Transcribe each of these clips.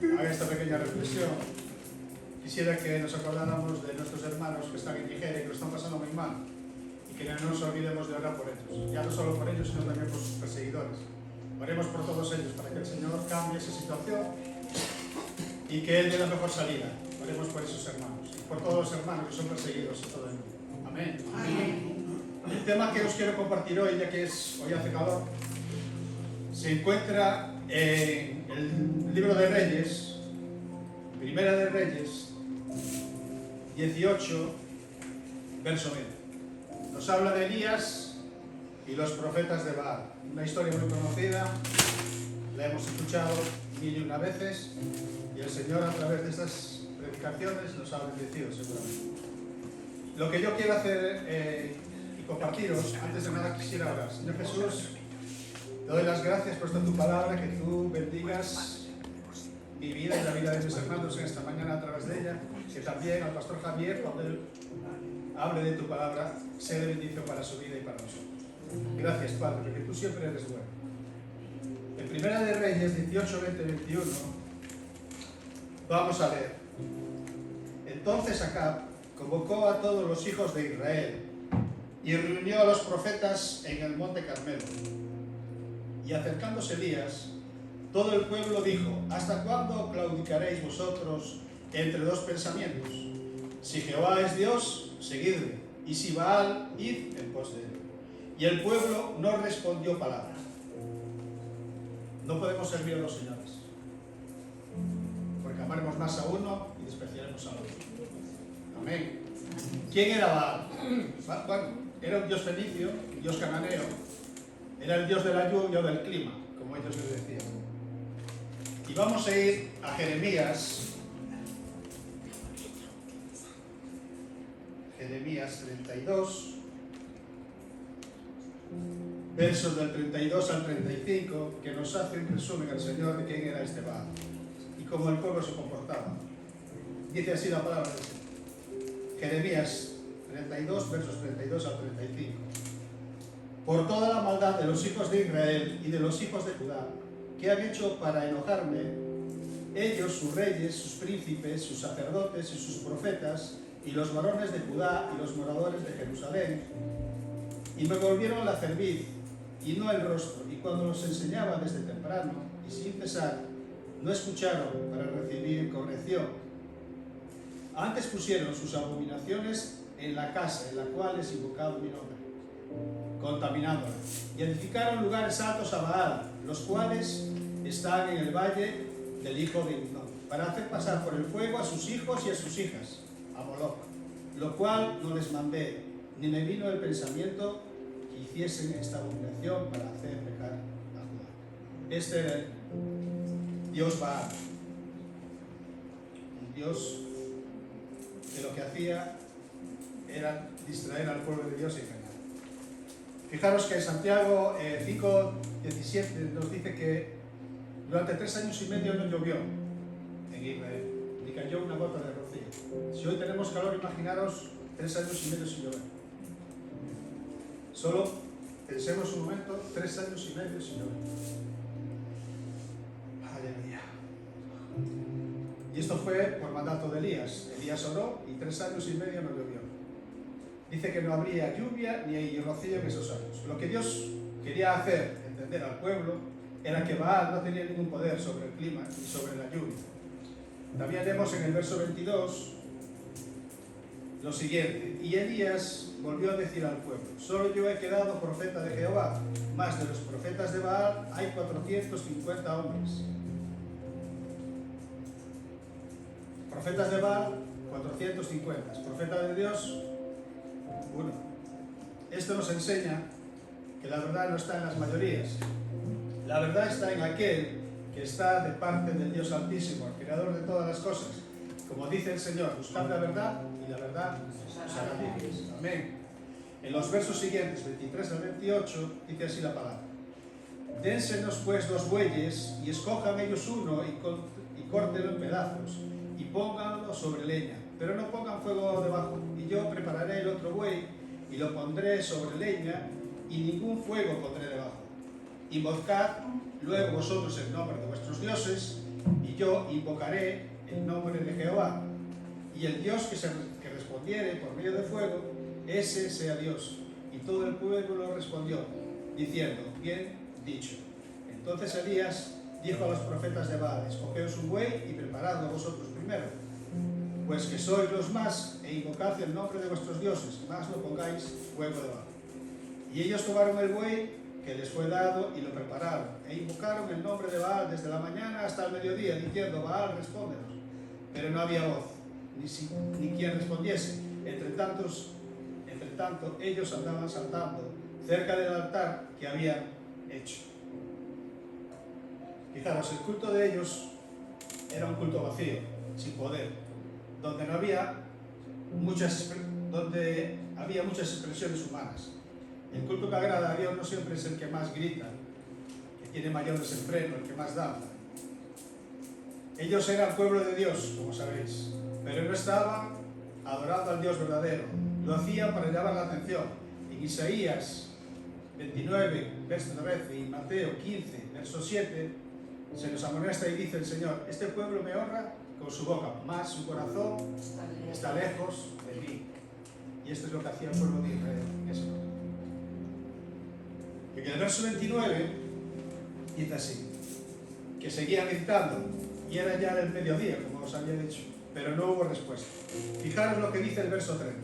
haga esta pequeña reflexión, quisiera que nos acordáramos de nuestros hermanos que están en Nigeria y que lo están pasando muy mal, y que no nos olvidemos de orar por ellos, ya no solo por ellos, sino también por sus perseguidores. Oremos por todos ellos para que el Señor cambie esa situación y que Él dé la mejor salida. Oremos por esos hermanos y por todos los hermanos que son perseguidos en todo el mundo. Amén. Amén. El tema que os quiero compartir hoy, ya que hoy hace calor, se encuentra en el libro de Reyes, Primera de Reyes 18, verso 20. Nos habla de Elías y los profetas de Baal. Una historia muy conocida, la hemos escuchado mil y una veces, y el Señor a través de estas predicaciones nos ha bendecido seguramente. Lo que yo quiero hacer y compartiros, antes de nada quisiera orar. Señor Jesús, te doy las gracias por esta tu palabra, que tú bendigas mi vida y la vida de mis hermanos en esta mañana a través de ella, que también al pastor Javier, cuando él hable de tu palabra, sea de bendición para su vida y para nosotros. Gracias, Padre, porque tú siempre eres bueno. En Primera de Reyes 18, 20, 21 vamos a leer. Entonces Acab convocó a todos los hijos de Israel y reunió a los profetas en el monte Carmelo. Y acercándose Elías, todo el pueblo dijo: ¿hasta cuándo claudicaréis vosotros entre dos pensamientos? Si Jehová es Dios, seguidle, y si Baal, id en pos de él. Y el pueblo no respondió palabra. No podemos servir a los señores, porque amaremos más a uno y despreciaremos al otro. Amén. ¿Quién era Baal? Bueno, era un dios fenicio, un dios cananeo. Era el dios de la lluvia o del clima, como ellos le decían. Y vamos a ir a Jeremías 32, versos del 32 al 35, que nos hace un resumen al Señor de quién era este Baal y cómo el pueblo se comportaba. Dice así la palabra del Señor. Jeremías 32, versos 32 al 35. Por toda la maldad de los hijos de Israel y de los hijos de Judá, que han hecho para enojarme, ellos, sus reyes, sus príncipes, sus sacerdotes y sus profetas, y los varones de Judá y los moradores de Jerusalén, y me volvieron la cerviz y no el rostro, y cuando los enseñaba desde temprano y sin cesar, no escucharon para recibir corrección. Antes pusieron sus abominaciones en la casa en la cual es invocado mi nombre, contaminándola, y edificaron lugares altos a Baal, los cuales están en el valle del hijo de Hinnom, para hacer pasar por el fuego a sus hijos y a sus hijas, a Moloch, lo cual no les mandé, ni me vino el pensamiento que hiciesen esta abominación para hacer pecar a Judá. Este era el Dios Baal, un Dios que lo que hacía era distraer al pueblo de Dios y engañar. Fijaros que en Santiago 5:17 nos dice que durante 3 años y medio no llovió en Israel, ni cayó una gota de rocío. Si hoy tenemos calor, imaginaros 3 años y medio sin llover. Solo pensemos un momento, 3 años y medio sin llover. Aleluya. Y esto fue por mandato de Elías. Elías oró y 3 años y medio no llovió. Dice que no habría lluvia ni rocío en esos años. Lo que Dios quería hacer entender al pueblo era que Baal no tenía ningún poder sobre el clima ni sobre la lluvia. También vemos en el verso 22 lo siguiente: y Elías volvió a decir al pueblo: solo yo he quedado profeta de Jehová, más de los profetas de Baal hay 450 hombres. Profetas de Baal, 450. Profeta de Dios, 1. Esto nos enseña que la verdad no está en las mayorías. La verdad está en aquel que está de parte del Dios Altísimo, el creador de todas las cosas. Como dice el Señor, buscad la verdad y la verdad os hará libres. Amén. En los versos siguientes, 23 al 28, dice así la palabra: dénsenos pues 2 bueyes y escojan ellos uno y córtenlo en pedazos y pónganlo sobre leña, pero no pongan fuego debajo, y yo prepararé el otro buey y lo pondré sobre leña y ningún fuego pondré debajo. Invocad luego vosotros el nombre de vuestros dioses y yo invocaré el nombre de Jehová, y el Dios que respondiere por medio de fuego, ese sea Dios. Y todo el pueblo respondió, diciendo, bien dicho. Entonces Elías dijo a los profetas de Baal, escogeos un buey y preparadlo vosotros primero, pues que sois los más, e invocad el nombre de vuestros dioses, más no pongáis fuego de Baal. Y ellos tomaron el buey que les fue dado y lo prepararon, e invocaron el nombre de Baal desde la mañana hasta el mediodía, diciendo, Baal, respóndenos. Pero no había voz, ni quien respondiese. Entre tanto, ellos andaban saltando cerca del altar que habían hecho. Fijaros, el culto de ellos era un culto vacío, sin poder, donde había muchas expresiones humanas. El culto que agrada a Dios no siempre es el que más grita, que tiene mayor desenfreno, el que más danza. Ellos eran pueblo de Dios, como sabéis, pero no estaban adorando al Dios verdadero. Lo hacían para llamar la atención. En Isaías 29, verso 13, y Mateo 15, verso 7, se nos amonesta y dice el Señor, este pueblo me honra con su boca, mas su corazón está lejos de mí. Y esto es lo que hacía el pueblo de Israel en ese momento. En el verso 29 dice así, que seguían gritando, y era ya el mediodía, como os había dicho, pero no hubo respuesta. Fijaros lo que dice el verso 30.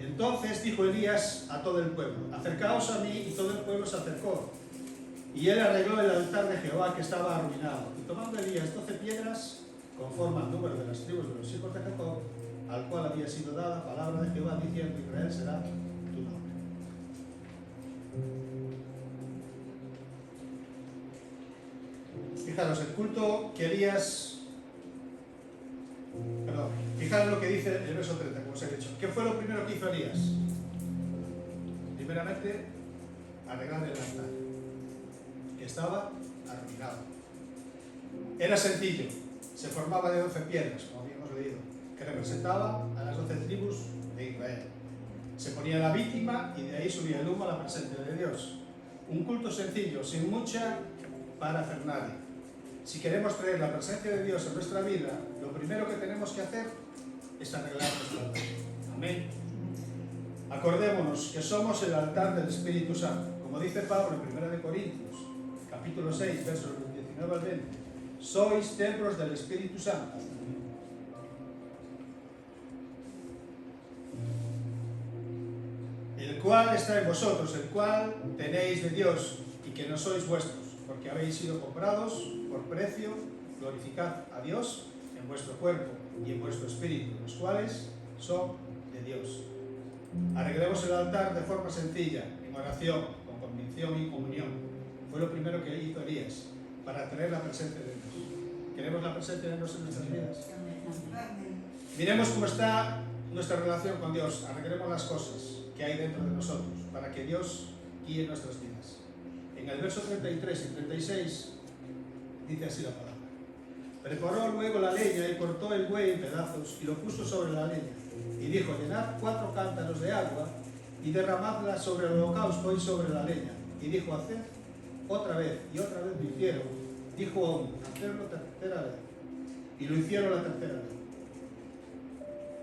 Entonces dijo Elías a todo el pueblo, acercaos a mí, y todo el pueblo se acercó. Y él arregló el altar de Jehová que estaba arruinado. Y tomando Elías 12 piedras, conforme al número de las tribus de los hijos de Jacob, al cual había sido dada palabra de Jehová, diciendo, Israel será tu nombre. Fijaros, el culto que fijaros lo que dice el verso 30, como os he dicho. ¿Qué fue lo primero que hizo Elías? Primeramente, arreglar el altar, que estaba arruinado. Era sencillo, se formaba de 12 piedras, como habíamos leído, que representaba a las 12 tribus de Israel. Se ponía la víctima y de ahí subía el humo a la presencia de Dios. Un culto sencillo, sin mucha parafernalia. Si queremos traer la presencia de Dios en nuestra vida, lo primero que tenemos que hacer es arreglar nuestro altar. Amén. Acordémonos que somos el altar del Espíritu Santo. Como dice Pablo en 1 Corintios, capítulo 6, versos 19 al 20. Sois templos del Espíritu Santo, el cual está en vosotros, el cual tenéis de Dios, y que no sois vuestros, porque habéis sido comprados por precio. Glorificad a Dios en vuestro cuerpo y en vuestro espíritu, los cuales son de Dios. Arreglemos el altar de forma sencilla, en oración, con convicción y comunión. Fue lo primero que hizo Elías, para traer la presencia de Dios. ¿Queremos la presencia de Dios en nuestras vidas? Miremos cómo está nuestra relación con Dios. Arreglemos las cosas que hay dentro de nosotros, para que Dios guíe nuestras vidas. En el verso 33 y 36 dice así la palabra. Preparó luego la leña y cortó el buey en pedazos y lo puso sobre la leña. Y dijo, llenad 4 cántaros de agua y derramadla sobre el holocausto y sobre la leña. Y dijo, haced otra vez, y otra vez lo hicieron. Dijo aún, hacerlo tercera vez. Y lo hicieron la tercera vez.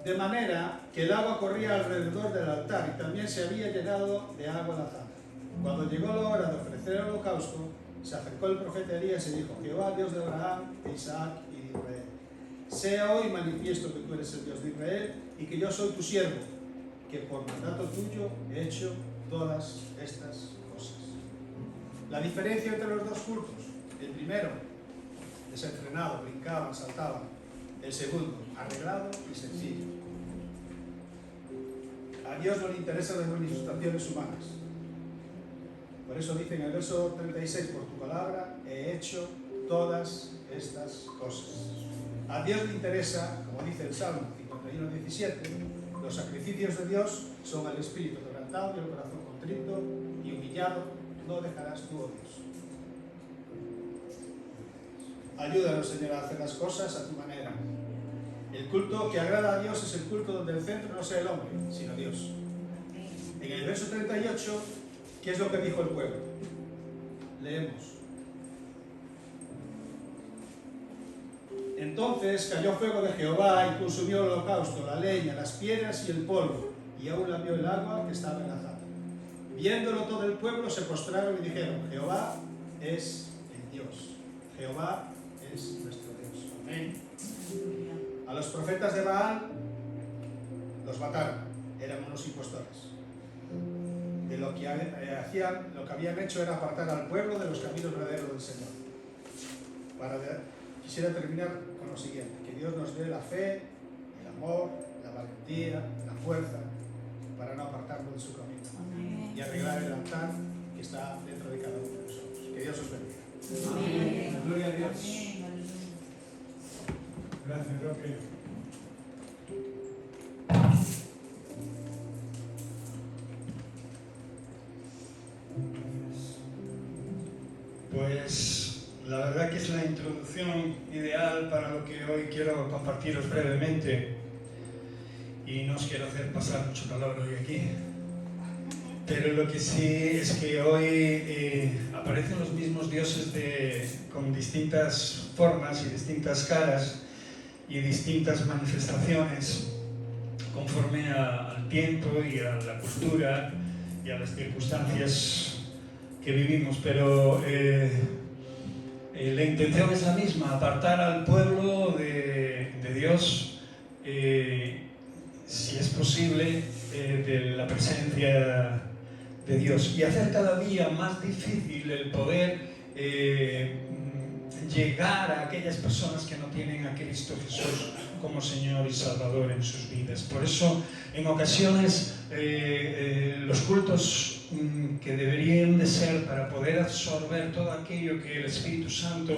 De manera que el agua corría alrededor del altar y también se había llenado de agua la zanja. Cuando llegó la hora de ofrecer el holocausto, se acercó el profeta Elías y dijo, Jehová, Dios de Abraham, de Isaac y de Israel, sea hoy manifiesto que tú eres el Dios de Israel y que yo soy tu siervo, que por mandato tuyo he hecho todas estas cosas. La diferencia entre los dos cultos: el primero, desenfrenado, brincaban, saltaban; el segundo, arreglado y sencillo. A Dios no le interesan las manifestaciones humanas. Por eso dice en el verso 36, por tu palabra he hecho todas estas cosas. A Dios le interesa, como dice el Salmo 51:17, los sacrificios de Dios son el espíritu quebrantado y el corazón contrito y humillado, no dejarás tú, oh Dios. Ayúdanos, Señor, a hacer las cosas a tu manera. El culto que agrada a Dios es el culto donde el centro no sea el hombre, sino Dios. En el verso 38, ¿qué es lo que dijo el pueblo? Leemos. Entonces cayó fuego de Jehová y consumió el holocausto, la leña, las piedras y el polvo, y aún lamió el agua que estaba en la jarra. Viéndolo todo el pueblo se postraron y dijeron: Jehová es el Dios, Jehová es nuestro Dios. Amén. A los profetas de Baal los mataron, eran unos impostores. De lo que hacían, lo que habían hecho era apartar al pueblo de los caminos verdaderos del Señor. Quisiera terminar con lo siguiente: que Dios nos dé la fe, el amor, la valentía, la fuerza para no apartarnos de su camino. Amén. Y arreglar el altar que está dentro de cada uno de nosotros. Que Dios os bendiga. Amén. Gloria a Dios. Amén. Gracias, Roque. Pues la verdad que es la introducción ideal para lo que hoy quiero compartiros brevemente, y no os quiero hacer pasar mucho calor hoy aquí, pero lo que sí es que hoy aparecen los mismos dioses con distintas formas y distintas caras y distintas manifestaciones conforme al tiempo y a la cultura y a las circunstancias que vivimos, pero la intención es la misma: apartar al pueblo de Dios, si es posible, de la presencia de Dios, y hacer cada día más difícil el poder llegar a aquellas personas que no tienen a Cristo Jesús como Señor y Salvador en sus vidas. Por eso, en ocasiones, los cultos que deberían de ser para poder absorber todo aquello que el Espíritu Santo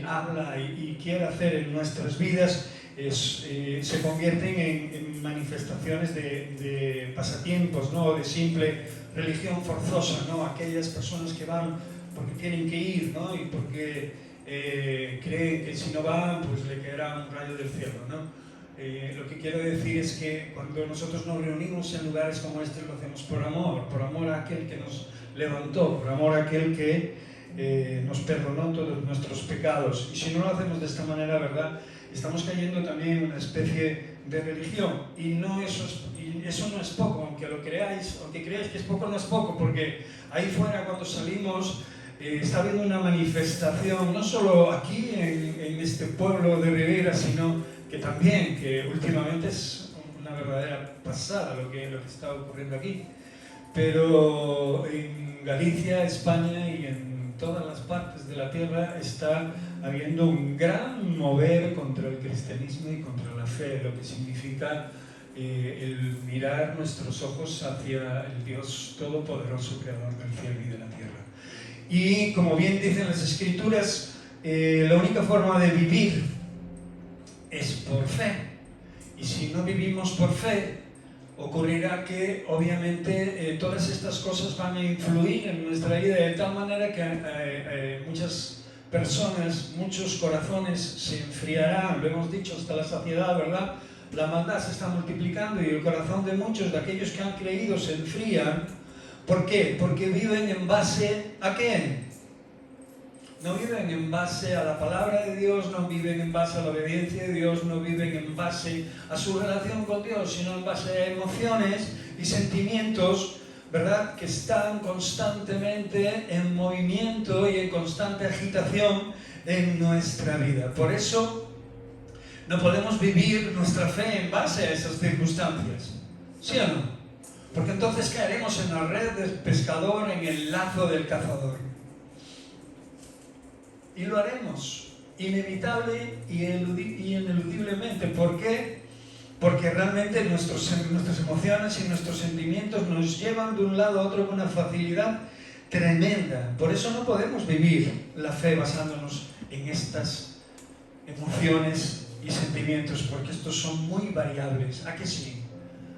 habla y quiere hacer en nuestras vidas, se convierten en manifestaciones de pasatiempos, ¿no? De simple religión forzosa, ¿no? Aquellas personas que van porque tienen que ir, ¿no? Y porque creen que si no van, pues le caerá un rayo del cielo, ¿no? Lo que quiero decir es que cuando nosotros nos reunimos en lugares como este, lo hacemos por amor a aquel que nos levantó, por amor a aquel que nos perdonó todos nuestros pecados. Y si no lo hacemos de esta manera, ¿verdad?, estamos cayendo también en una especie de religión. Y eso no es poco, aunque lo creáis, aunque creáis que es poco, no es poco, porque ahí fuera, cuando salimos, está habiendo una manifestación, no solo aquí en este pueblo de Ribera, sino que también, que últimamente es una verdadera pasada lo que está ocurriendo aquí. Pero en Galicia, España y en todas las partes de la tierra está habiendo un gran mover contra el cristianismo y contra la fe, lo que significa el mirar nuestros ojos hacia el Dios Todopoderoso, Creador del cielo y de la tierra. Y como bien dicen las Escrituras, la única forma de vivir es por fe. Y si no vivimos por fe, ocurrirá que obviamente todas estas cosas van a influir en nuestra vida de tal manera que muchas personas, muchos corazones se enfriarán, lo hemos dicho hasta la saciedad, ¿verdad? La maldad se está multiplicando y el corazón de muchos de aquellos que han creído se enfrían. ¿Por qué? Porque viven en base ¿a qué? No viven en base a la palabra de Dios, no viven en base a la obediencia de Dios, no viven en base a su relación con Dios, sino en base a emociones y sentimientos, ¿verdad?, que están constantemente en movimiento y en constante agitación en nuestra vida. Por eso no podemos vivir nuestra fe en base a esas circunstancias, ¿sí o no? Porque entonces caeremos en la red del pescador, en el lazo del cazador. Y lo haremos, inevitable y ineludiblemente. ¿Por qué? Porque realmente nuestras emociones y nuestros sentimientos nos llevan de un lado a otro con una facilidad tremenda. Por eso no podemos vivir la fe basándonos en estas emociones y sentimientos, porque estos son muy variables. ¿A que sí?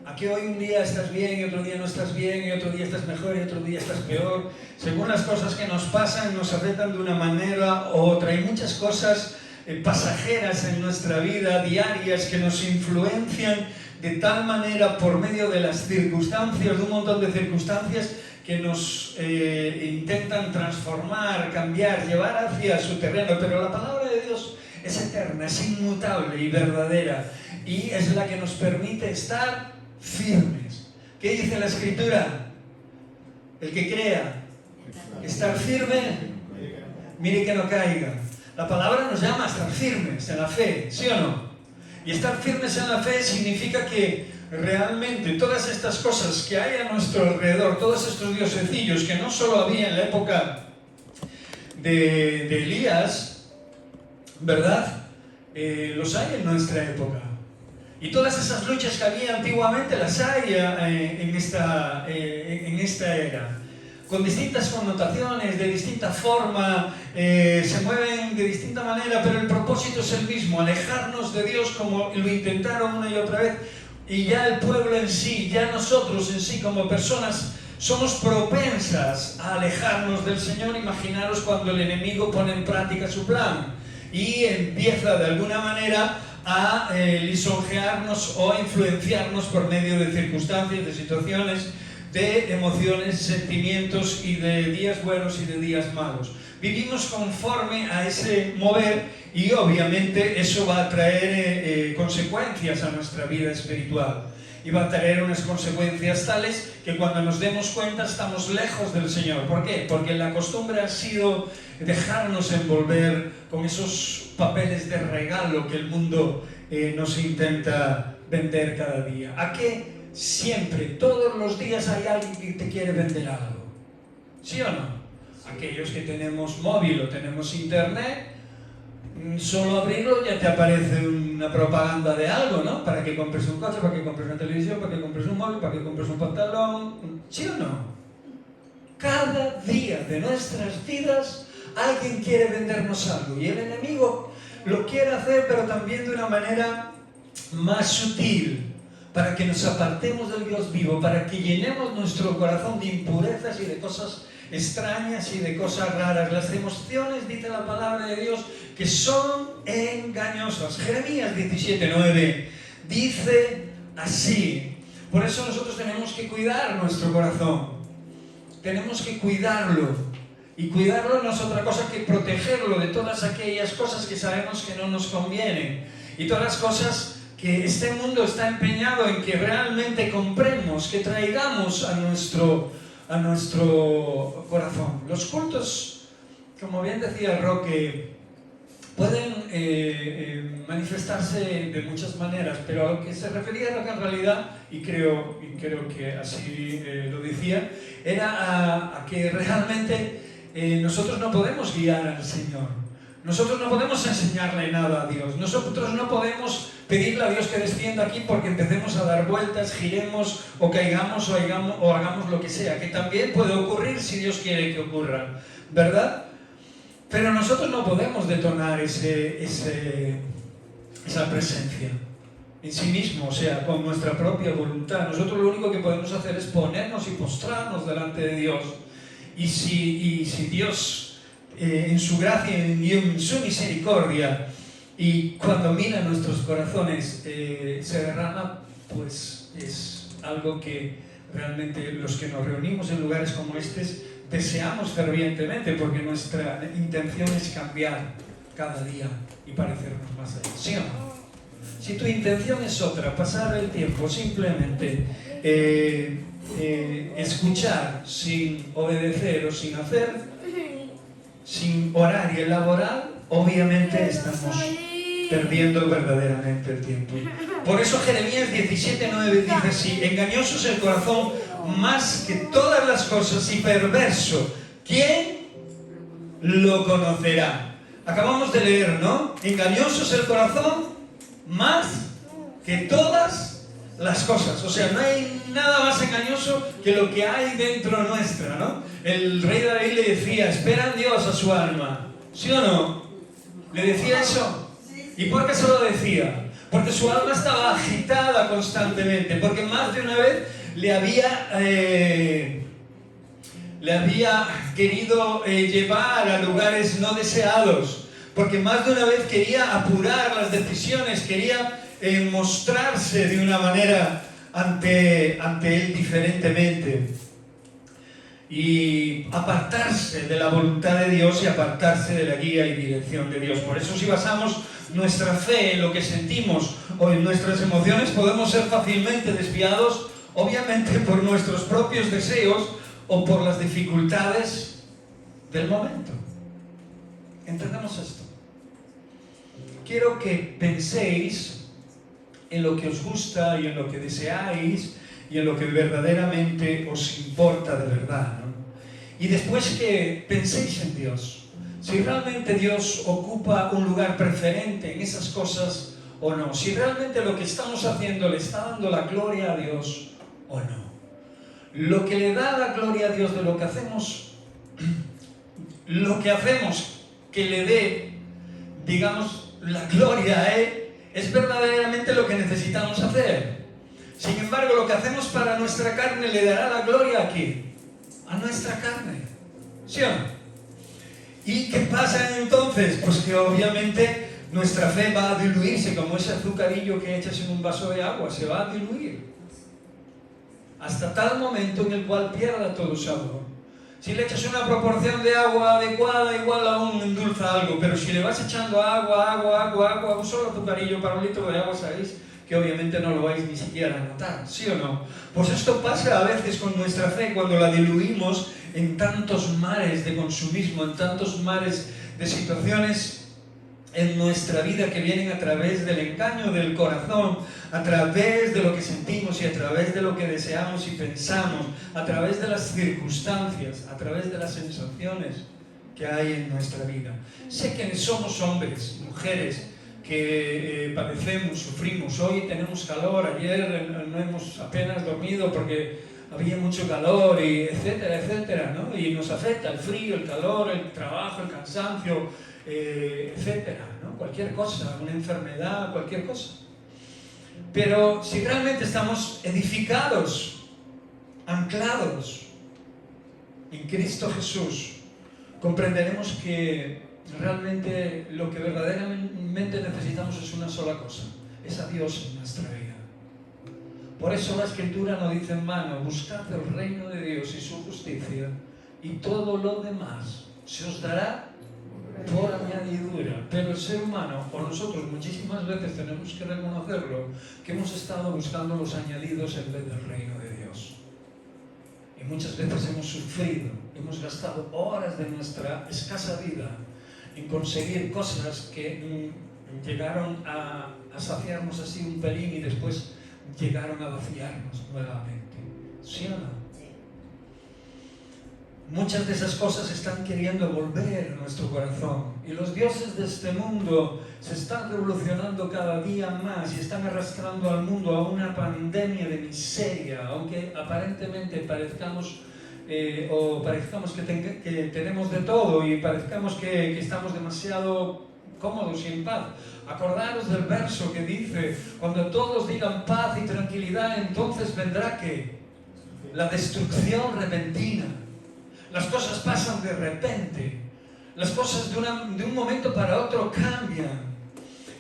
¿A que hoy un día estás bien y otro día no estás bien y otro día estás mejor y otro día estás peor? Según las cosas que nos pasan, nos afectan de una manera u otra. Hay muchas cosas pasajeras en nuestra vida, diarias, que nos influencian de tal manera por medio de las circunstancias, de un montón de circunstancias, que nos intentan transformar, cambiar, llevar hacia su terreno, pero la palabra de Dios es eterna, es inmutable y verdadera, y es la que nos permite estar firmes. ¿Qué dice la Escritura? El que crea estar firme, mire que no caiga. La palabra nos llama a estar firmes en la fe, ¿sí o no? Y estar firmes en la fe significa que realmente todas estas cosas que hay a nuestro alrededor, todos estos diosecillos que no solo había en la época de Elías, ¿verdad? Los hay en nuestra época. Y todas esas luchas que había antiguamente las hay en esta era. Con distintas connotaciones, de distinta forma, se mueven de distinta manera, pero el propósito es el mismo, alejarnos de Dios como lo intentaron una y otra vez. Y ya el pueblo en sí, ya nosotros en sí como personas, somos propensas a alejarnos del Señor. Imaginaros cuando el enemigo pone en práctica su plan y empieza de alguna manera a lisonjearnos o a influenciarnos por medio de circunstancias, de situaciones, de emociones, sentimientos y de días buenos y de días malos. Vivimos conforme a ese mover y obviamente eso va a traer consecuencias a nuestra vida espiritual. Y va a traer unas consecuencias tales que cuando nos demos cuenta estamos lejos del Señor. ¿Por qué? Porque la costumbre ha sido dejarnos envolver con esos papeles de regalo que el mundo nos intenta vender cada día. ¿A qué? Siempre, todos los días hay alguien que te quiere vender algo. ¿Sí o no? Aquellos que tenemos móvil o tenemos internet, solo abrirlo ya te aparece una propaganda de algo, ¿no? Para que compres un coche, para que compres una televisión, para que compres un móvil, para que compres un pantalón. ¿Sí o no? Cada día de nuestras vidas alguien quiere vendernos algo y el enemigo lo quiere hacer, pero también de una manera más sutil, para que nos apartemos del Dios vivo, para que llenemos nuestro corazón de impurezas y de cosas extrañas y de cosas raras. Las emociones, dice la palabra de Dios, que son engañosas. Jeremías 17:9 dice así. Por eso nosotros tenemos que cuidar nuestro corazón. Tenemos que cuidarlo. Y cuidarlo no es otra cosa que protegerlo de todas aquellas cosas que sabemos que no nos convienen. Y todas las cosas que este mundo está empeñado en que realmente compremos, que traigamos a nuestro corazón. Los cultos, como bien decía Roque, pueden manifestarse de muchas maneras, pero a lo que se refería Roque en realidad, y creo que así lo decía, era a que realmente nosotros no podemos guiar al Señor. Nosotros no podemos enseñarle nada a Dios. Nosotros no podemos pedirle a Dios que descienda aquí porque empecemos a dar vueltas, giremos o caigamos o hagamos lo que sea, que también puede ocurrir si Dios quiere que ocurra, ¿verdad? Pero nosotros no podemos detonar esa presencia en sí mismo, o sea, con nuestra propia voluntad. Nosotros lo único que podemos hacer es ponernos y postrarnos delante de Dios. Y si Dios, en su gracia y en su misericordia, y cuando mira nuestros corazones, se derrama, pues es algo que realmente los que nos reunimos en lugares como estos deseamos fervientemente, porque nuestra intención es cambiar cada día y parecernos más a Él. ¿Sí o no? Si tu intención es otra, pasar el tiempo simplemente escuchar sin obedecer o sin hacer, sin orar y elaborar, obviamente estamos perdiendo verdaderamente el tiempo. Por eso Jeremías 17:9 dice así: engañoso es el corazón más que todas las cosas y perverso, ¿quién lo conocerá? Acabamos de leer, ¿no? Engañoso es el corazón más que todas las cosas. O sea, no hay nada más engañoso que lo que hay dentro nuestra, ¿no? El rey David le decía: espera en Dios a su alma. ¿Sí o no? ¿Le decía eso? ¿Y por qué se lo decía? Porque su alma estaba agitada constantemente, porque más de una vez le había querido llevar a lugares no deseados, porque más de una vez quería apurar las decisiones, quería mostrarse de una manera ante él diferentemente. y apartarse de la voluntad de Dios y apartarse de la guía y dirección de Dios. Por eso, si basamos nuestra fe en lo que sentimos o en nuestras emociones, podemos ser fácilmente desviados, obviamente por nuestros propios deseos o por las dificultades del momento. ¿Entendemos esto? Quiero que penséis en lo que os gusta y en lo que deseáis y en lo que verdaderamente os importa de verdad, ¿no? Y después que penséis en Dios, si realmente Dios ocupa un lugar preferente en esas cosas o no, si realmente lo que estamos haciendo le está dando la gloria a Dios o no. Lo que le da la gloria a Dios de lo que hacemos que le dé, digamos, la gloria a Él, es verdaderamente lo que necesitamos hacer. Sin embargo, lo que hacemos para nuestra carne le dará la gloria aquí, a nuestra carne. ¿Sí o no? ¿Y qué pasa entonces? Pues que obviamente nuestra fe va a diluirse como ese azucarillo que echas en un vaso de agua, se va a diluir hasta tal momento en el cual pierda todo sabor. Si le echas una proporción de agua adecuada, igual aún endulza algo, pero si le vas echando agua, un solo azucarillo para un litro de agua, sabéis que obviamente no lo vais ni siquiera a notar, ¿sí o no? Pues esto pasa a veces con nuestra fe cuando la diluimos en tantos mares de consumismo, en tantos mares de situaciones en nuestra vida que vienen a través del engaño del corazón, a través de lo que sentimos y a través de lo que deseamos y pensamos, a través de las circunstancias, a través de las sensaciones que hay en nuestra vida. Sé que somos hombres, mujeres, que padecemos, sufrimos. Hoy tenemos calor, ayer no hemos apenas dormido porque había mucho calor, y etcétera, etcétera, ¿no? Y nos afecta el frío, el calor, el trabajo, el cansancio, etcétera, ¿no? Cualquier cosa, una enfermedad, cualquier cosa. Pero si realmente estamos edificados, anclados en Cristo Jesús, comprenderemos que realmente lo que verdaderamente necesitamos es una sola cosa, es a Dios en nuestra vida. Por eso la Escritura no dice en vano: buscad el reino de Dios y su justicia, y todo lo demás se os dará por añadidura. Pero el ser humano, o nosotros muchísimas veces tenemos que reconocerlo, que hemos estado buscando los añadidos en vez del reino de Dios. Y muchas veces hemos sufrido, hemos gastado horas de nuestra escasa vida en conseguir cosas que llegaron a saciarnos así un pelín y después llegaron a vaciarnos nuevamente. ¿Sí o no? Muchas de esas cosas están queriendo volver a nuestro corazón, y los dioses de este mundo se están revolucionando cada día más y están arrastrando al mundo a una pandemia de miseria, aunque aparentemente parezcamos que tenemos de todo y parezcamos que estamos demasiado cómodos y en paz. Acordaros del verso que dice: cuando todos digan paz y tranquilidad, entonces vendrá ¿qué? La destrucción repentina. Las cosas pasan de repente, las cosas de un momento para otro cambian.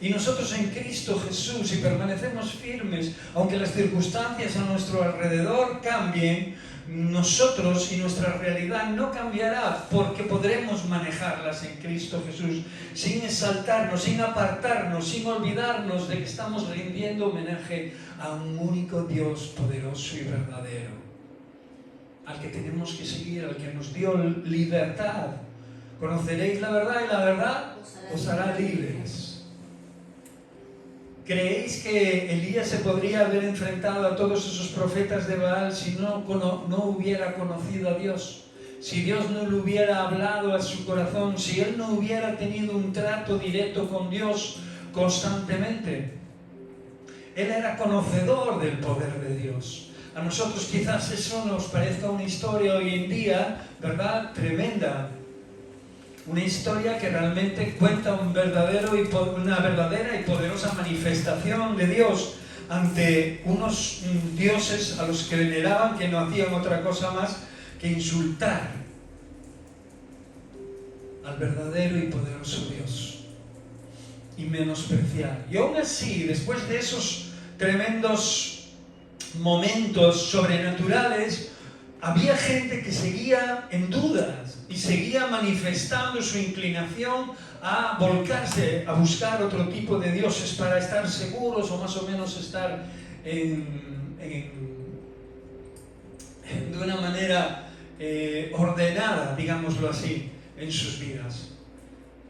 Y nosotros en Cristo Jesús, si permanecemos firmes, aunque las circunstancias a nuestro alrededor cambien, nosotros y nuestra realidad no cambiará, porque podremos manejarlas en Cristo Jesús sin exaltarnos, sin apartarnos, sin olvidarnos de que estamos rindiendo homenaje a un único Dios poderoso y verdadero, al que tenemos que seguir, al que nos dio libertad. Conoceréis la verdad y la verdad os hará libres. ¿Creéis que Elías se podría haber enfrentado a todos esos profetas de Baal si no hubiera conocido a Dios? Si Dios no le hubiera hablado a su corazón, si él no hubiera tenido un trato directo con Dios constantemente. Él era conocedor del poder de Dios. A nosotros quizás eso nos parezca una historia hoy en día, ¿verdad?, tremenda. Una historia que realmente cuenta una verdadera y poderosa manifestación de Dios ante unos dioses a los que veneraban, que no hacían otra cosa más que insultar al verdadero y poderoso Dios y menospreciar. Y aún así, después de esos tremendos momentos sobrenaturales, había gente que seguía en dudas y seguía manifestando su inclinación a volcarse, a buscar otro tipo de dioses para estar seguros o más o menos estar de una manera ordenada, digámoslo así, en sus vidas.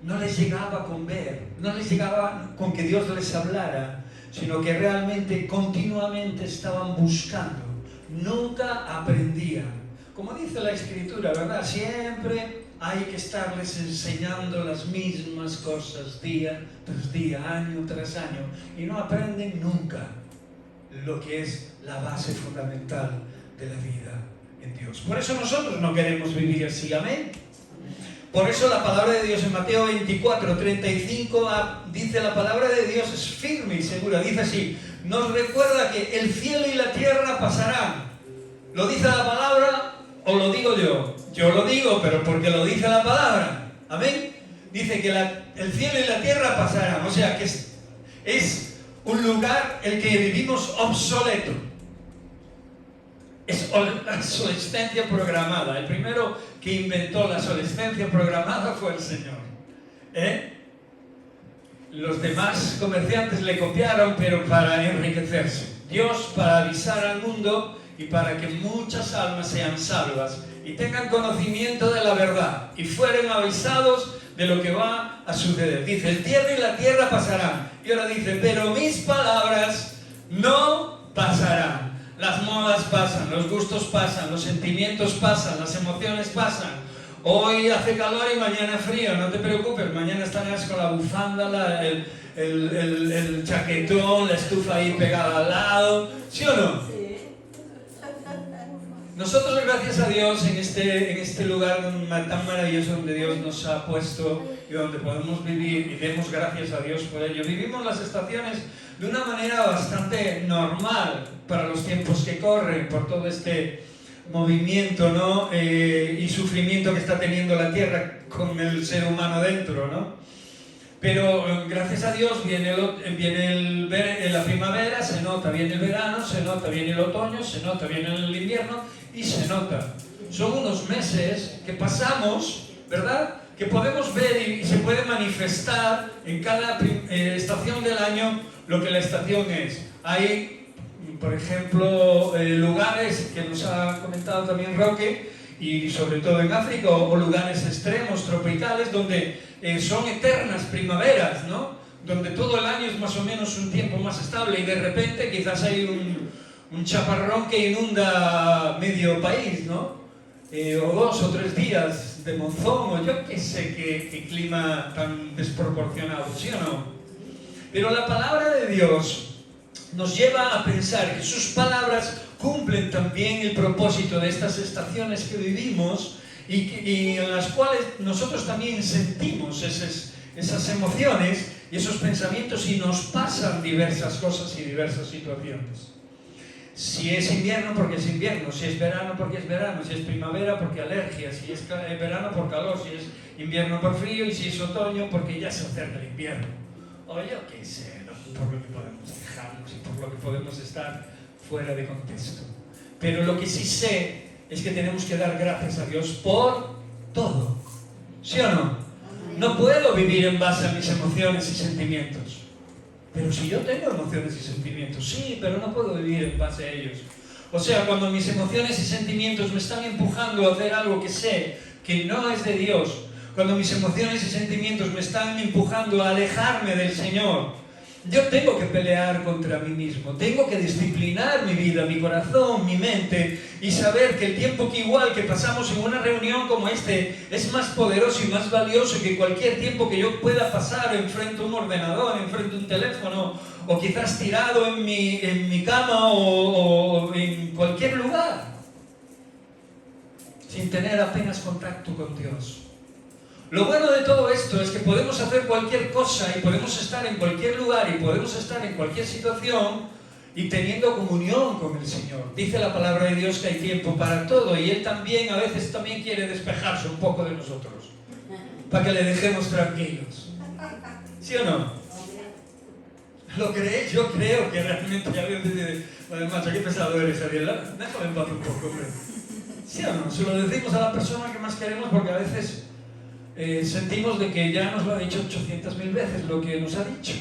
No les llegaba con ver, no les llegaba con que Dios les hablara, sino que realmente continuamente estaban buscando, nunca aprendían. Como dice la Escritura, ¿verdad? Siempre hay que estarles enseñando las mismas cosas día tras día, año tras año, y no aprenden nunca lo que es la base fundamental de la vida en Dios. Por eso nosotros no queremos vivir así, amén. Por eso la palabra de Dios en Mateo 24:35 dice: la palabra de Dios es firme y segura. Dice así, nos recuerda que el cielo y la tierra pasarán. ¿Lo dice la palabra o lo digo yo? Yo lo digo, pero porque lo dice la palabra. Amén. Dice que el cielo y la tierra pasarán. O sea que es un lugar el que vivimos obsoleto. Es la obsolescencia programada. El primero que inventó la obsolescencia programada fue el Señor. Los demás comerciantes le copiaron, pero para enriquecerse. Dios para avisar al mundo y para que muchas almas sean salvas y tengan conocimiento de la verdad y fueren avisados de lo que va a suceder. Dice, el cielo y la tierra pasarán. Y ahora dice, pero mis palabras no pasarán. Las modas pasan, los gustos pasan, los sentimientos pasan, las emociones pasan. Hoy hace calor y mañana frío, no te preocupes, mañana estarás con la bufanda, el chaquetón, la estufa ahí pegada al lado, ¿sí o no? Sí. Nosotros, gracias a Dios, en este lugar tan maravilloso donde Dios nos ha puesto y donde podemos vivir, y demos gracias a Dios por ello, vivimos las estaciones de una manera bastante normal para los tiempos que corren, por todo este movimiento, ¿no? Y sufrimiento que está teniendo la tierra con el ser humano dentro, ¿no? Pero gracias a Dios viene la primavera, se nota, viene el verano, se nota, viene el otoño, se nota, viene el invierno y se nota. Son unos meses que pasamos, ¿verdad? Que podemos ver y se puede manifestar en cada estación del año lo que la estación es. Hay, por ejemplo, lugares que nos ha comentado también Roque, y sobre todo en África, o lugares extremos, tropicales, donde son eternas primaveras, ¿no? Donde todo el año es más o menos un tiempo más estable y de repente quizás hay un chaparrón que inunda medio país, ¿no? O 2 o 3 días de monzón, o yo qué sé qué clima tan desproporcionado, ¿sí o no? Pero la palabra de Dios nos lleva a pensar que sus palabras cumplen también el propósito de estas estaciones que vivimos y en las cuales nosotros también sentimos esas emociones y esos pensamientos y nos pasan diversas cosas y diversas situaciones. Si es invierno, porque es invierno; si es verano, porque es verano; si es primavera, porque alergia; si es verano, por calor; si es invierno, por frío; y si es otoño, porque ya se acerca el invierno. O yo qué sé, ¿no? Por lo que podemos dejarnos y por lo que podemos estar fuera de contexto. Pero lo que sí sé es que tenemos que dar gracias a Dios por todo. ¿Sí o no? No puedo vivir en base a mis emociones y sentimientos. Pero si yo tengo emociones y sentimientos, sí, pero no puedo vivir en base a ellos. O sea, cuando mis emociones y sentimientos me están empujando a hacer algo que sé que no es de Dios, cuando mis emociones y sentimientos me están empujando a alejarme del Señor, yo tengo que pelear contra mí mismo, tengo que disciplinar mi vida, mi corazón, mi mente, y saber que el tiempo que igual que pasamos en una reunión como este es más poderoso y más valioso que cualquier tiempo que yo pueda pasar enfrente a un ordenador, enfrente a un teléfono, o quizás tirado en mi cama o en cualquier lugar, sin tener apenas contacto con Dios. Lo bueno de todo esto es que podemos hacer cualquier cosa y podemos estar en cualquier lugar y podemos estar en cualquier situación y teniendo comunión con el Señor. Dice la palabra de Dios que hay tiempo para todo y Él también a veces también quiere despejarse un poco de nosotros para que le dejemos tranquilos. ¿Sí o no? ¿Lo creéis? Yo creo que realmente a veces dice, además, qué pesado eres, Ariel, déjame en paz un poco, hombre. ¿Sí o no? Se lo decimos a la persona que más queremos porque a veces sentimos de que ya nos lo ha dicho 800.000 veces lo que nos ha dicho.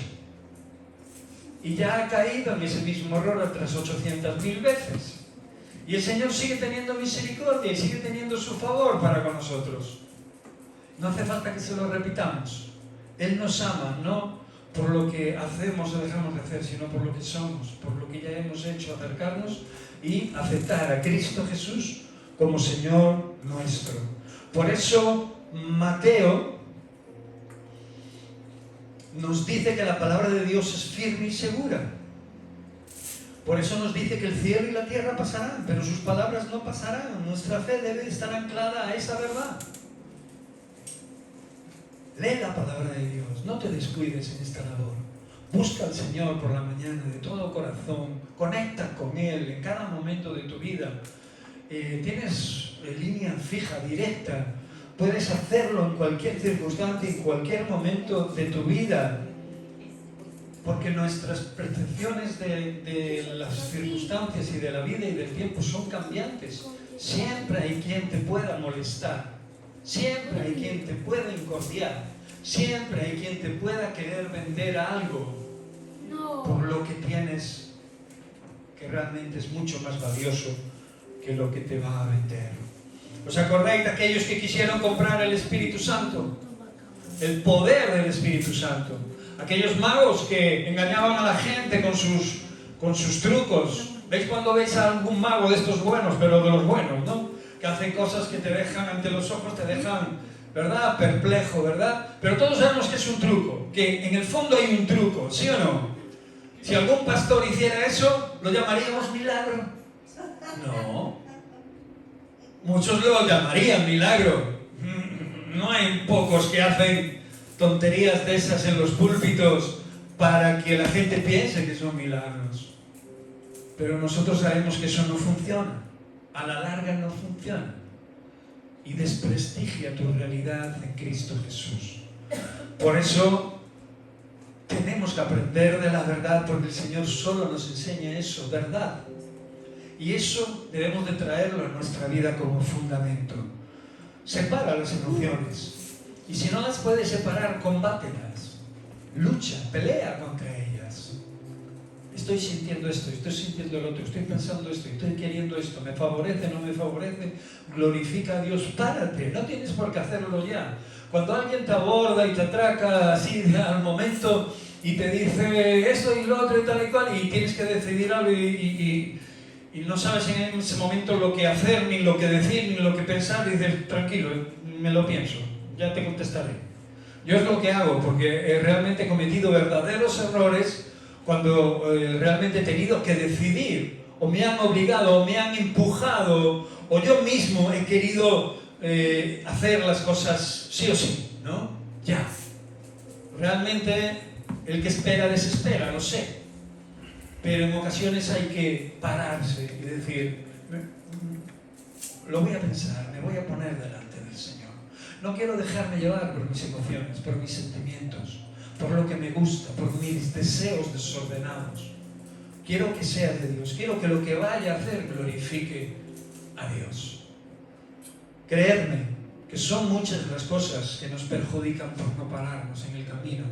Y ya ha caído en ese mismo error otras 800.000 veces. Y el Señor sigue teniendo misericordia y sigue teniendo su favor para con nosotros. No hace falta que se lo repitamos. Él nos ama, no por lo que hacemos o dejamos de hacer, sino por lo que somos, por lo que ya hemos hecho, acercarnos y aceptar a Cristo Jesús como Señor nuestro. Por eso Mateo nos dice que la palabra de Dios es firme y segura. Por eso nos dice que el cielo y la tierra pasarán, pero sus palabras no pasarán. Nuestra fe debe estar anclada a esa verdad. Lee la palabra de Dios, no te descuides en esta labor. Busca al Señor por la mañana de todo corazón, conecta con Él en cada momento de tu vida. Tienes línea fija, directa, puedes hacerlo en cualquier circunstancia, en cualquier momento de tu vida, porque nuestras percepciones de las circunstancias y de la vida y del tiempo son cambiantes. Siempre hay quien te pueda molestar. Siempre hay quien te pueda incordiar, siempre hay quien te pueda querer vender algo por lo que tienes, que realmente es mucho más valioso que lo que te va a vender. ¿Os acordáis de aquellos que quisieron comprar el Espíritu Santo? El poder del Espíritu Santo. Aquellos magos que engañaban a la gente con sus trucos. ¿Veis cuando veis a algún mago de estos buenos, pero de los buenos, ¿no? Que hacen cosas que te dejan ante los ojos, te dejan, ¿verdad?, perplejo, ¿verdad? Pero todos sabemos que es un truco, que en el fondo hay un truco, ¿sí o no? Si algún pastor hiciera eso, ¿lo llamaríamos milagro? No. Muchos lo llamarían milagro. No hay pocos que hacen tonterías de esas en los púlpitos para que la gente piense que son milagros. Pero nosotros sabemos que eso no funciona. A la larga no funciona y desprestigia tu realidad en Cristo Jesús. Por eso tenemos que aprender de la verdad, porque el Señor solo nos enseña eso, verdad. Y eso debemos de traerlo a nuestra vida como fundamento. Separa las emociones y si no las puedes separar, combátelas, lucha, pelea contra ellas. Estoy sintiendo esto, estoy sintiendo lo otro, estoy pensando esto, estoy queriendo esto, me favorece, no me favorece, glorifica a Dios, párate, no tienes por qué hacerlo ya. Cuando alguien te aborda y te atraca así al momento y te dice esto y lo otro y tal y cual, y tienes que decidir algo y no sabes en ese momento lo que hacer, ni lo que decir, ni lo que pensar, y dices, tranquilo, me lo pienso, ya te contestaré. Yo es lo que hago, porque realmente he cometido verdaderos errores cuando realmente he tenido que decidir, o me han obligado, o me han empujado, o yo mismo he querido hacer las cosas sí o sí, ¿no? Ya. Realmente el que espera desespera, lo sé. Pero en ocasiones hay que pararse y decir, lo voy a pensar, me voy a poner delante del Señor. No quiero dejarme llevar por mis emociones, por mis sentimientos, por lo que me gusta, por mis deseos desordenados. Quiero que sea de Dios, quiero que lo que vaya a hacer glorifique a Dios. Creedme que son muchas las cosas que nos perjudican por no pararnos en el camino,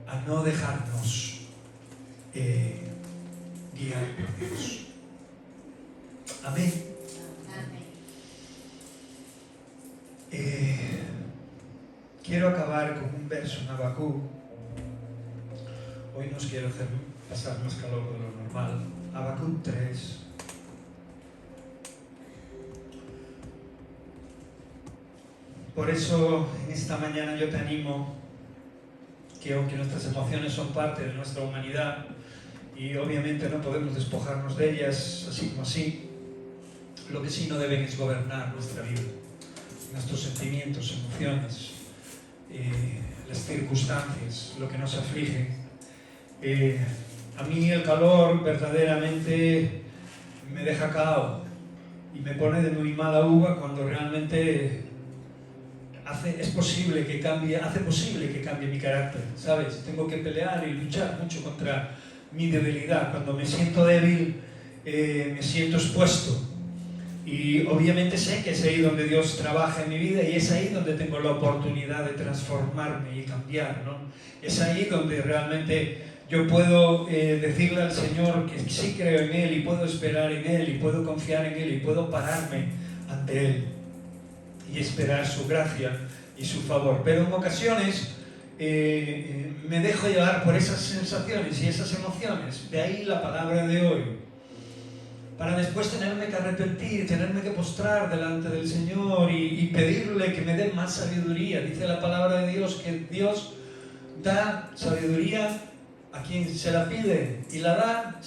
a no dejarnos guiar por Dios. Amén. Quiero acabar con un verso en Habacuc. Hoy no os quiero hacer pasar más calor de lo normal. Habacuc 3. Por eso en esta mañana yo te animo que aunque nuestras emociones son parte de nuestra humanidad y obviamente no podemos despojarnos de ellas así como así, lo que sí no deben es gobernar nuestra vida, nuestros sentimientos, emociones, las circunstancias, lo que nos aflige. A mí el calor verdaderamente me deja cao y me pone de muy mala uva cuando realmente hace posible que cambie mi carácter, ¿sabes? Tengo que pelear y luchar mucho contra mi debilidad. Cuando me siento débil, me siento expuesto Y obviamente sé que es ahí donde Dios trabaja en mi vida y es ahí donde tengo la oportunidad de transformarme y cambiar, ¿no? Es ahí donde realmente yo puedo decirle al Señor que sí creo en Él y puedo esperar en Él y puedo confiar en Él y puedo pararme ante Él y esperar su gracia y su favor. Pero en ocasiones me dejo llevar por esas sensaciones y esas emociones. De ahí la palabra de hoy. Para después tenerme que arrepentir, tenerme que postrar delante del Señor y pedirle que me dé más sabiduría. Dice la palabra de Dios que Dios da sabiduría a quien se la pide y la da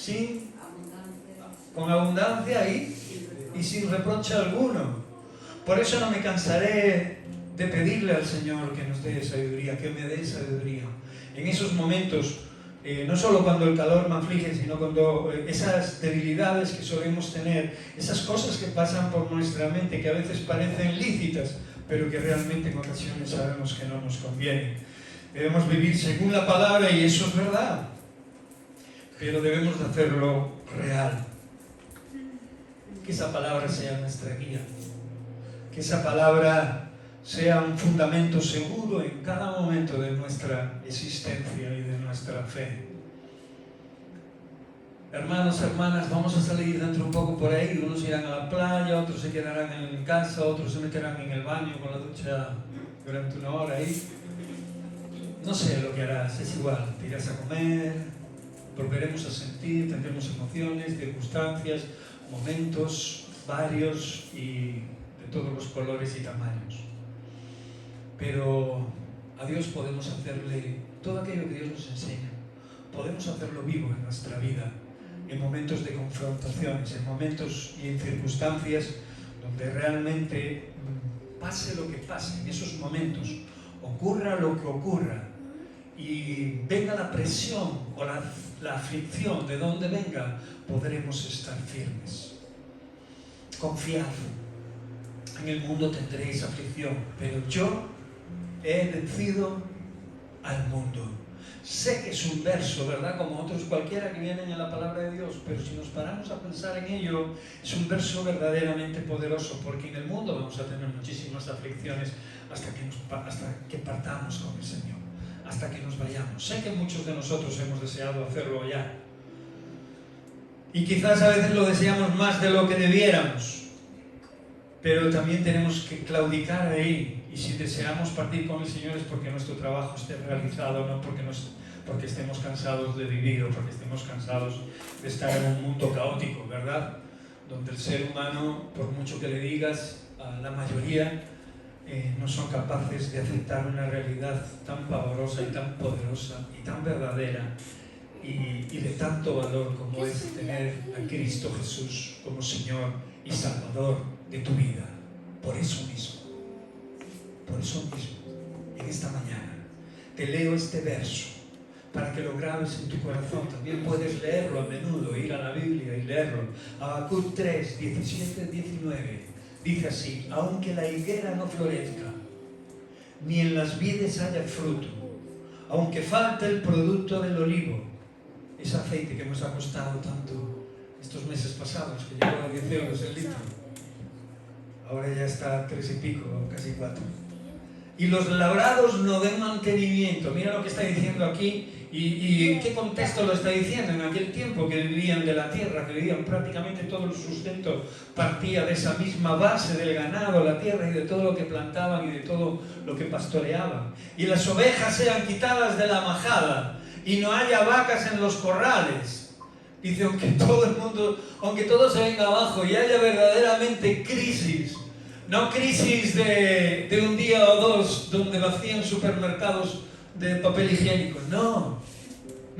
con abundancia y sin reproche alguno. Por eso no me cansaré de pedirle al Señor que nos dé sabiduría, que me dé sabiduría. En esos momentos, no solo cuando el calor me aflige, sino cuando esas debilidades que solemos tener, esas cosas que pasan por nuestra mente, que a veces parecen lícitas, pero que realmente en ocasiones sabemos que no nos convienen. Debemos vivir según la palabra y eso es verdad, pero debemos de hacerlo real. Que esa palabra sea nuestra guía, que esa palabra sea un fundamento seguro en cada momento de nuestra existencia y de nuestra fe. Hermanos, hermanas, vamos a salir dentro un poco por ahí. Unos irán a la playa, otros se quedarán en casa, otros se meterán en el baño con la ducha durante una hora ahí. No sé lo que harás, es igual, te irás a comer, volveremos a sentir, tendremos emociones, circunstancias, momentos varios y de todos los colores y tamaños. Pero a Dios podemos hacerle todo aquello que Dios nos enseña. Podemos hacerlo vivo en nuestra vida, en momentos de confrontaciones, en momentos y en circunstancias donde realmente pase lo que pase, en esos momentos, ocurra lo que ocurra, y venga la presión o la aflicción, de donde venga, podremos estar firmes. Confiad, en el mundo tendréis aflicción, pero yo he vencido al mundo. Sé que es un verso, ¿verdad? Como otros cualquiera que vienen en la palabra de Dios, pero si nos paramos a pensar en ello, es un verso verdaderamente poderoso, porque en el mundo vamos a tener muchísimas aflicciones hasta que partamos con el Señor, hasta que nos vayamos. Sé que muchos de nosotros hemos deseado hacerlo ya, y quizás a veces lo deseamos más de lo que debiéramos, pero también tenemos que claudicar ahí. Y si deseamos partir con el Señor es porque nuestro trabajo esté realizado, no porque estemos cansados de vivir o porque estemos cansados de estar en un mundo caótico, ¿verdad? Donde el ser humano, por mucho que le digas, a la mayoría no son capaces de aceptar una realidad tan pavorosa y tan poderosa y tan verdadera y de tanto valor como es tener a Cristo Jesús como Señor y Salvador de tu vida. Por eso mismo, en esta mañana te leo este verso para que lo grabes en tu corazón. También puedes leerlo a menudo, ir a la Biblia y leerlo. Habacuc 3, 17, 19 dice así: aunque la higuera no florezca, ni en las vides haya fruto, aunque falte el producto del olivo, ese aceite que nos ha costado tanto estos meses pasados, que llegó a 10 euros el litro, ahora ya está a 3 y pico, casi 4. Y los labrados no den mantenimiento. Mira lo que está diciendo aquí. ¿Y en qué contexto lo está diciendo? En aquel tiempo que vivían de la tierra, que vivían prácticamente todo el sustento, partía de esa misma base del ganado, la tierra, y de todo lo que plantaban y de todo lo que pastoreaban. Y las ovejas sean quitadas de la majada y no haya vacas en los corrales. Dice, aunque todo se venga abajo y haya verdaderamente crisis, no crisis de un día o dos donde vacían supermercados de papel higiénico, no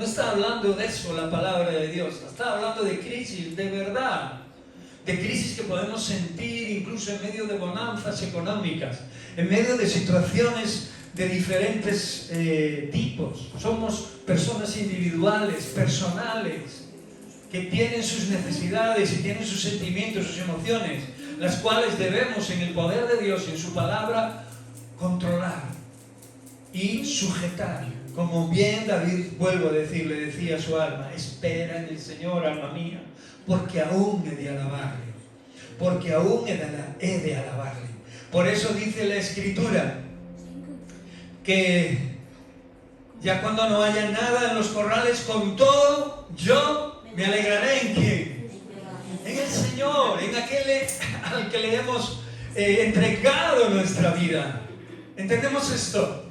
está hablando de eso la palabra de Dios, está hablando de crisis de verdad, de crisis que podemos sentir incluso en medio de bonanzas económicas, en medio de situaciones de diferentes tipos. Somos personas individuales, personales, que tienen sus necesidades y tienen sus sentimientos, sus emociones, las cuales debemos en el poder de Dios y en su palabra controlar y sujetar. Como bien David, vuelvo a decir, le decía a su alma: espera en el Señor, alma mía, porque aún he de alabarle, porque aún he de alabarle. Por eso dice la Escritura que ya cuando no haya nada en los corrales, con todo yo me alegraré ¿en quién? En el Señor, en aquel al que le hemos entregado nuestra vida. ¿Entendemos esto?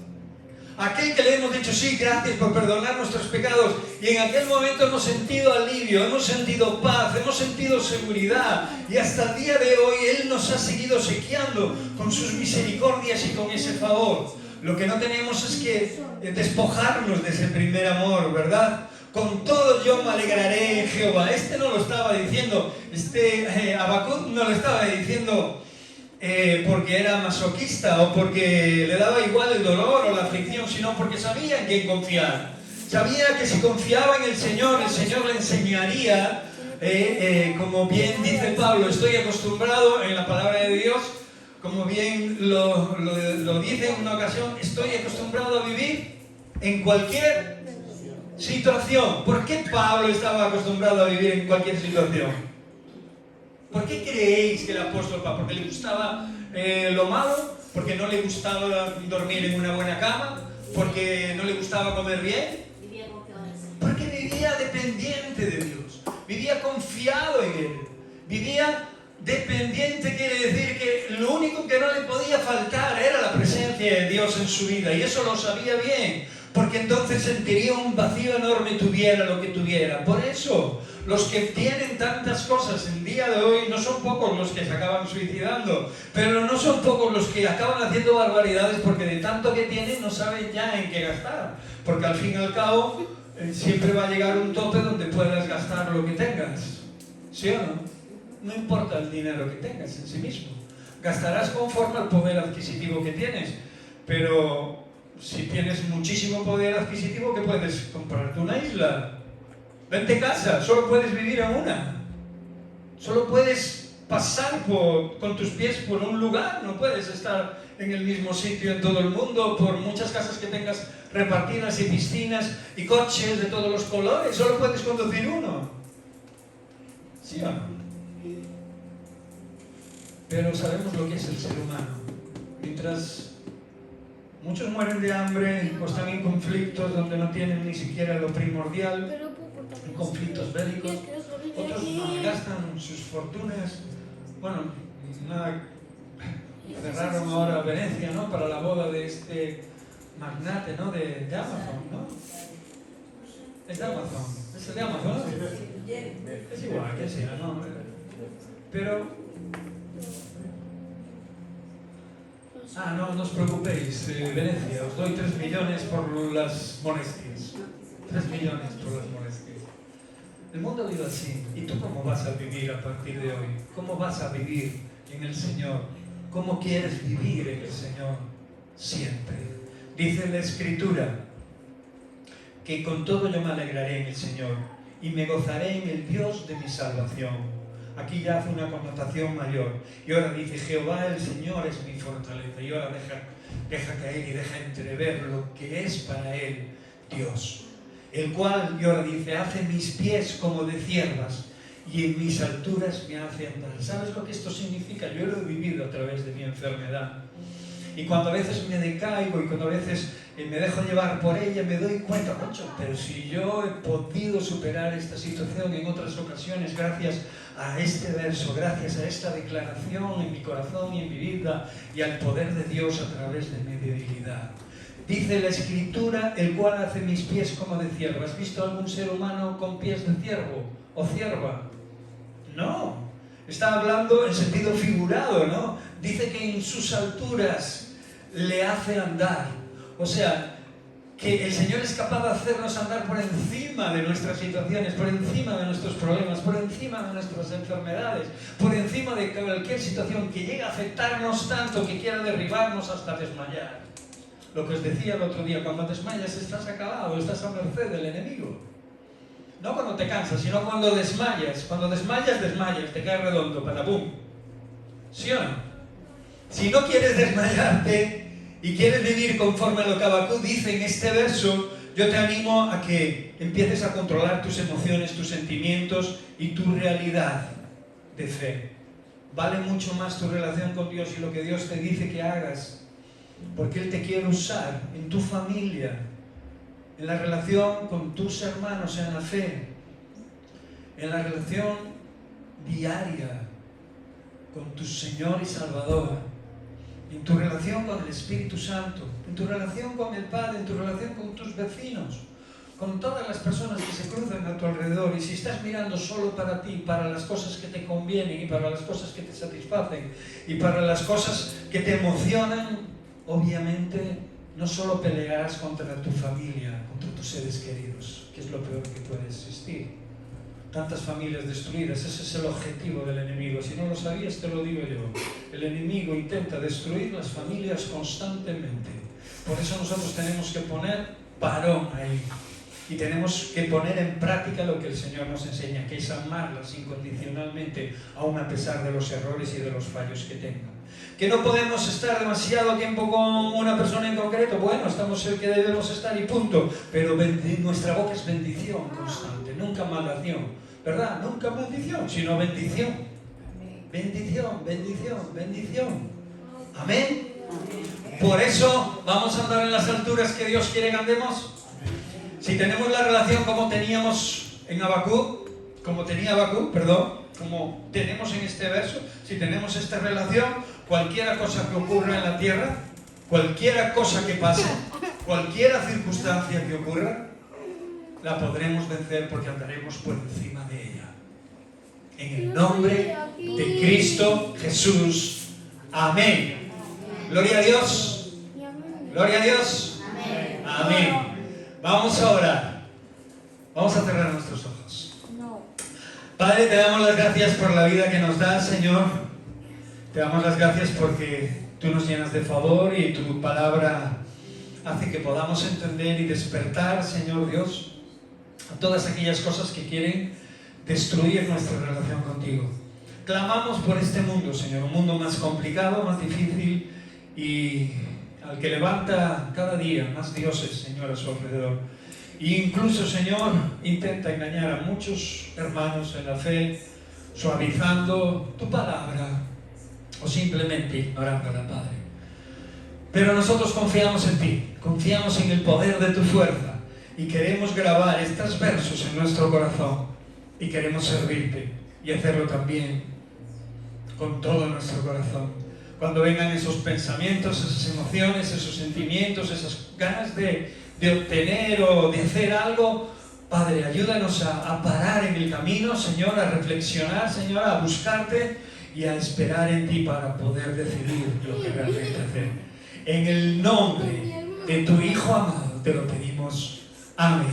Aquel que le hemos dicho sí, gracias por perdonar nuestros pecados, y en aquel momento hemos sentido alivio, hemos sentido paz, hemos sentido seguridad, y hasta el día de hoy Él nos ha seguido obsequiando con sus misericordias y con ese favor. Lo que no tenemos es que despojarnos de ese primer amor, ¿verdad? Con todo yo me alegraré en Jehová. Este no lo estaba diciendo, Habacuc no lo estaba diciendo porque era masoquista o porque le daba igual el dolor o la aflicción, sino porque sabía en quién confiar. Sabía que si confiaba en el Señor le enseñaría, como bien dice Pablo, estoy acostumbrado en la palabra de Dios, como bien lo dice en una ocasión, estoy acostumbrado a vivir en cualquier situación. ¿Por qué Pablo estaba acostumbrado a vivir en cualquier situación? ¿Por qué creéis que el apóstol Pablo? ¿Porque le gustaba lo malo? ¿Porque no le gustaba dormir en una buena cama? ¿Porque no le gustaba comer bien? Porque vivía dependiente de Dios, vivía confiado en Él, vivía dependiente, quiere decir que lo único que no le podía faltar era la presencia de Dios en su vida, y eso lo sabía bien, porque entonces sentiría un vacío enorme tuviera lo que tuviera. Por eso los que tienen tantas cosas en día de hoy, no son pocos los que se acaban suicidando, pero no son pocos los que acaban haciendo barbaridades porque de tanto que tienen no saben ya en qué gastar, porque al fin y al cabo siempre va a llegar un tope donde puedas gastar lo que tengas, ¿sí o no? No importa el dinero que tengas en sí mismo, gastarás conforme al poder adquisitivo que tienes, pero si tienes muchísimo poder adquisitivo, ¿qué puedes? Comprarte una isla. Vente casa, solo puedes vivir en una. Solo puedes pasar con tus pies por un lugar, no puedes estar en el mismo sitio en todo el mundo, por muchas casas que tengas repartidas y piscinas y coches de todos los colores, solo puedes conducir uno. ¿Sí o no? Pero sabemos lo que es el ser humano. Mientras muchos mueren de hambre o están en conflictos donde no tienen ni siquiera lo primordial, en conflictos bélicos, otros gastan sus fortunas. Bueno, cerraron ahora Venecia, ¿no?, para la boda de este magnate, ¿no?, de Amazon, ¿no? Es de Amazon, es el de Amazon, ¿no? Es igual, que sea, ¿no? Pero no os preocupéis, Venecia, os doy 3 millones por las molestias. 3 millones por las molestias. El mundo vive así. ¿Y tú cómo vas a vivir a partir de hoy? ¿Cómo vas a vivir en el Señor? ¿Cómo quieres vivir en el Señor? Siempre. Dice la Escritura que con todo yo me alegraré en el Señor y me gozaré en el Dios de mi salvación. Aquí ya hace una connotación mayor. Y ahora dice, Jehová el Señor es mi fortaleza. Y ahora deja caer y deja entrever lo que es para él Dios. El cual, y ahora dice, hace mis pies como de ciervas y en mis alturas me hace andar. ¿Sabes lo que esto significa? Yo lo he vivido a través de mi enfermedad. Y cuando a veces me decaigo y cuando a veces me dejo llevar por ella, me doy cuenta, mucho, pero si yo he podido superar esta situación en otras ocasiones gracias a este verso, gracias a esta declaración en mi corazón y en mi vida y al poder de Dios a través de mi debilidad. Dice la Escritura, el cual hace mis pies como de ciervo. ¿Has visto algún ser humano con pies de ciervo o cierva? No. Está hablando en sentido figurado, ¿no? Dice que en sus alturas le hace andar. O sea, que el Señor es capaz de hacernos andar por encima de nuestras situaciones, por encima de nuestros problemas, por encima de nuestras enfermedades, por encima de cualquier situación que llegue a afectarnos tanto que quiera derribarnos hasta desmayar. Lo que os decía el otro día, cuando desmayas estás acabado, estás a merced del enemigo. No cuando te cansas, sino cuando desmayas. Cuando desmayas, te caes redondo, patapum. ¿Sí o no? Si no quieres desmayarte y quieres vivir conforme a lo que Habacuc dice en este verso, yo te animo a que empieces a controlar tus emociones, tus sentimientos y tu realidad de fe. Vale mucho más tu relación con Dios y lo que Dios te dice que hagas, porque Él te quiere usar en tu familia, en la relación con tus hermanos en la fe, en la relación diaria con tu Señor y Salvador, en tu relación con el Espíritu Santo, en tu relación con el Padre, en tu relación con tus vecinos, con todas las personas que se cruzan a tu alrededor. Y si estás mirando solo para ti, para las cosas que te convienen y para las cosas que te satisfacen y para las cosas que te emocionan, obviamente no solo pelearás contra tu familia, contra tus seres queridos, que es lo peor que puede existir. Tantas familias destruidas, ese es el objetivo del enemigo. Si no lo sabías, te lo digo yo. El enemigo intenta destruir las familias constantemente. Por eso nosotros tenemos que poner parón ahí. Y tenemos que poner en práctica lo que el Señor nos enseña, que es amarlas incondicionalmente, aun a pesar de los errores y de los fallos que tengan. Que no podemos estar demasiado tiempo con una persona en concreto. Bueno, estamos el que debemos estar y punto. Pero nuestra boca es bendición constante, nunca maldición. ¿Verdad? Nunca maldición, sino bendición. Bendición, bendición, bendición. Amén. Por eso vamos a andar en las alturas que Dios quiere que andemos. Si tenemos la relación como teníamos en Habacuc, como tenemos en este verso, si tenemos esta relación, cualquier cosa que ocurra en la tierra, cualquier cosa que pase, cualquier circunstancia que ocurra, la podremos vencer porque andaremos por encima de ella. En el nombre de Cristo Jesús. Amén. Gloria a Dios. Gloria a Dios. Amén. Vamos a orar. Vamos a cerrar nuestros ojos. Padre, te damos las gracias por la vida que nos das, Señor. Te damos las gracias porque tú nos llenas de favor y tu palabra hace que podamos entender y despertar, Señor Dios, a todas aquellas cosas que quieren destruir nuestra relación contigo. Clamamos por este mundo, Señor, un mundo más complicado, más difícil y al que levanta cada día más dioses, Señor, a su alrededor. E incluso, Señor, intenta engañar a muchos hermanos en la fe, suavizando tu palabra o simplemente ignorándola, Padre. Pero nosotros confiamos en ti, confiamos en el poder de tu fuerza. Y queremos grabar estos versos en nuestro corazón y queremos servirte y hacerlo también con todo nuestro corazón. Cuando vengan esos pensamientos, esas emociones, esos sentimientos, esas ganas de obtener o de hacer algo, Padre, ayúdanos a parar en el camino, Señor, a reflexionar, Señor, a buscarte y a esperar en ti para poder decidir lo que realmente hacer. En el nombre de tu Hijo amado te lo pedimos. Amén.